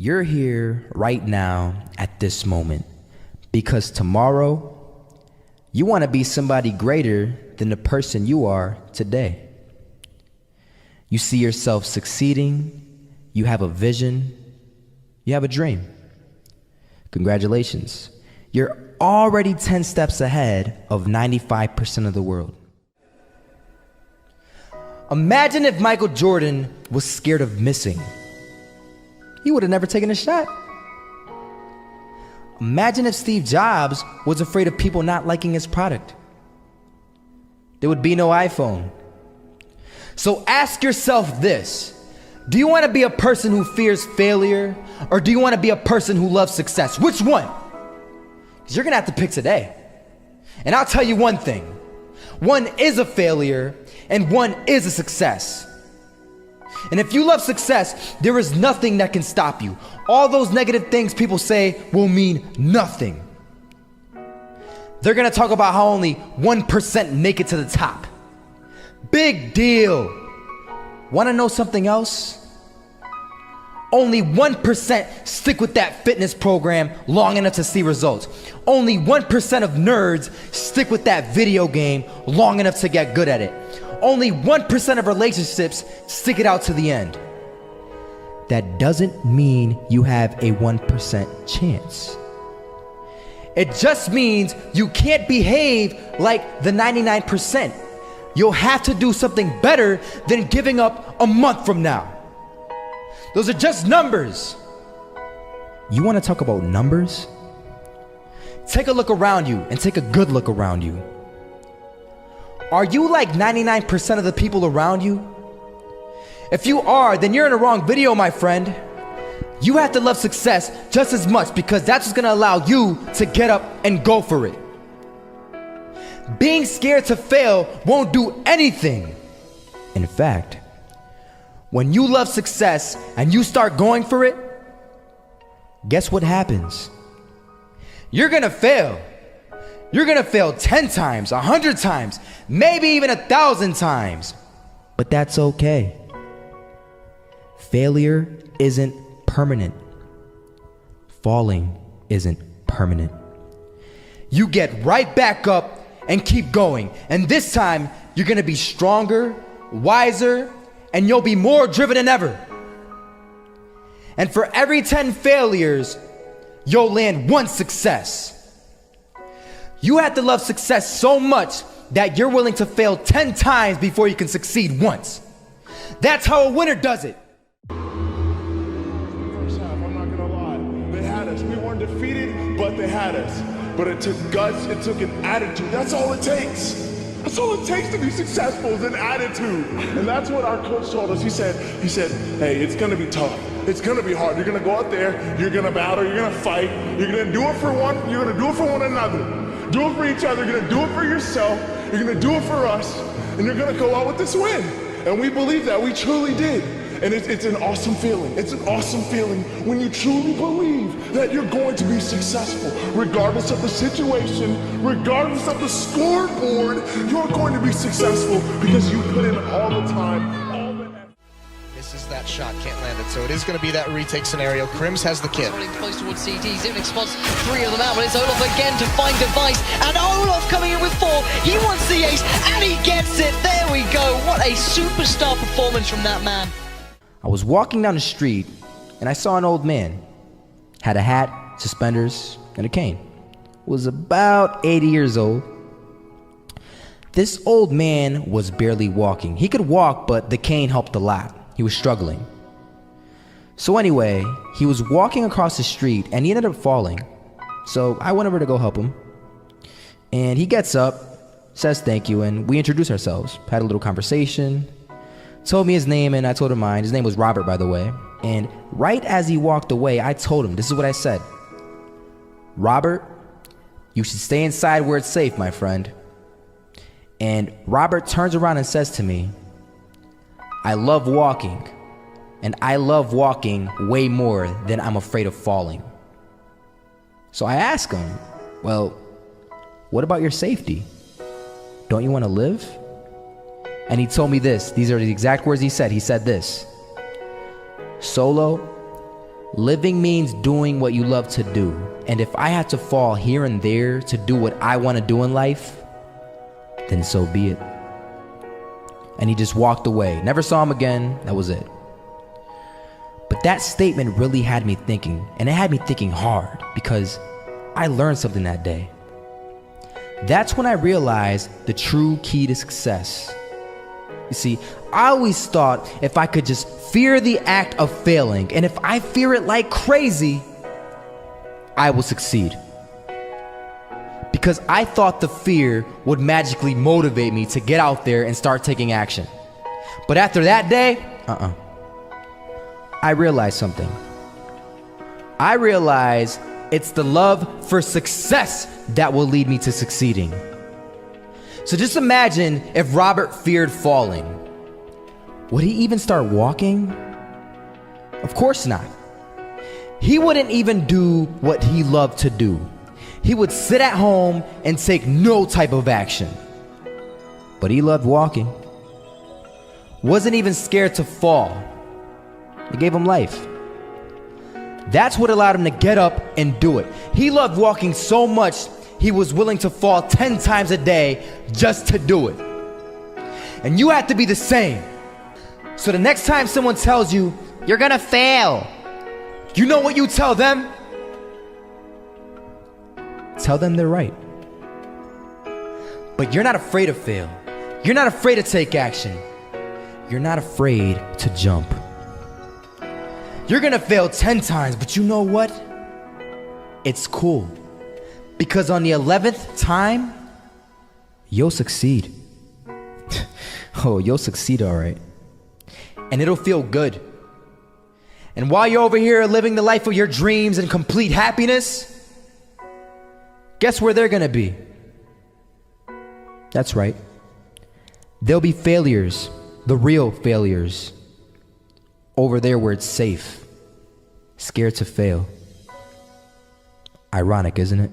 You're here right now at this moment because tomorrow you want to be somebody greater than the person you are today. You see yourself succeeding, you have a vision, you have a dream. Congratulations. You're already 10 steps ahead of 95% of the world. Imagine if Michael Jordan was scared of missing. He would have never taken a shot. Imagine if Steve Jobs was afraid of people not liking his product. There would be no iPhone. So ask yourself this: do you want to be a person who fears failure, or do you want to be a person who loves success? Which one? Because you're going to have to pick today. And I'll tell you one thing: one is a failure and one is a success. And if you love success, there is nothing that can stop you. All those negative things people say will mean nothing. They're gonna talk about how only 1% make it to the top. Big deal. Wanna know something else? Only 1% stick with that fitness program long enough to see results. Only 1% of nerds stick with that video game long enough to get good at it. Only 1% of relationships stick it out to the end. That doesn't mean you have a 1% chance. It just means you can't behave like the 99%. You'll have to do something better than giving up a month from now. Those are just numbers. You want to talk about numbers? Take a look around you and take a good look around you. Are you like 99% of the people around you? If you are, then you're in the wrong video, my friend. You have to love success just as much because that's what's gonna allow you to get up and go for it. Being scared to fail won't do anything. In fact, when you love success and you start going for it, guess what happens? You're gonna fail. You're gonna fail 10 times, 100 times, maybe even 1,000 times. But that's okay. Failure isn't permanent. Falling isn't permanent. You get right back up and keep going. And this time, you're gonna be stronger, wiser, and you'll be more driven than ever. And for every 10 failures, you'll land one success. You have to love success so much that you're willing to fail 10 times before you can succeed once. That's how a winner does it. First half, I'm not gonna lie. They had us. We weren't defeated, but they had us. But it took guts, it took an attitude. That's all it takes. That's all it takes to be successful is an attitude. And that's what our coach told us. He said, hey, it's gonna be tough. It's gonna be hard. You're gonna go out there, you're gonna battle, you're gonna fight, you're gonna do it for one, you're gonna do it for one another. Do it for each other, you're gonna do it for yourself, you're gonna do it for us, and you're gonna go out with this win. And we believe that, we truly did. And it's an awesome feeling. It's an awesome feeling when you truly believe that you're going to be successful. Regardless of the situation, regardless of the scoreboard, you're going to be successful because you put in all the time, all the effort. Misses that shot, can't land it, so it is going to be that retake scenario. Crims has the kit. Running close towards CT, Zivnik spots 3 of them out, but it's Olaf again to find Device, and Olaf coming in with 4, he wants the ace, and he gets it, there we go, what a superstar performance from that man. I was walking down the street and I saw an old man. Had a hat, suspenders, and a cane. Was about 80 years old. This old man was barely walking. He could walk, but the cane helped a lot. He was struggling. So anyway, he was walking across the street and he ended up falling. So I went over to go help him. And he gets up, says thank you, and we introduced ourselves. Had a little conversation. Told me his name and I told him mine. His name was Robert, by the way. And right as he walked away, I told him, this is what I said. Robert, you should stay inside where it's safe, my friend. And Robert turns around and says to me, I love walking, and I love walking way more than I'm afraid of falling. So I asked him, well, what about your safety? Don't you want to live? And he told me this. These are the exact words he said. He said this: Solo, Living means doing what you love to do. And if I had to fall here and there to do what I want to do in life, then so be it. And he just walked away. Never saw him again. That was it. But that statement really had me thinking, and it had me thinking hard, because I learned something that day. That's when I realized the true key to success. You see, I always thought if I could just fear the act of failing, and if I fear it like crazy, I will succeed. Because I thought the fear would magically motivate me to get out there and start taking action. But after that day, I realized something. I realized it's the love for success that will lead me to succeeding. So just imagine if Robert feared falling. Would he even start walking? Of course not. He wouldn't even do what he loved to do. He would sit at home and take no type of action. But he loved walking. Wasn't even scared to fall. It gave him life. That's what allowed him to get up and do it. He loved walking so much, he was willing to fall 10 times a day just to do it. And you have to be the same. So the next time someone tells you, you're gonna fail, you know what you tell them? Tell them they're right. But you're not afraid to fail. You're not afraid to take action. You're not afraid to jump. You're gonna fail 10 times, but you know what? It's cool. Because on the 11th time, you'll succeed. Oh, you'll succeed, all right. And it'll feel good. And while you're over here living the life of your dreams and complete happiness, guess where they're gonna be? That's right. They'll be failures, the real failures. Over there where it's safe, scared to fail. Ironic, isn't it?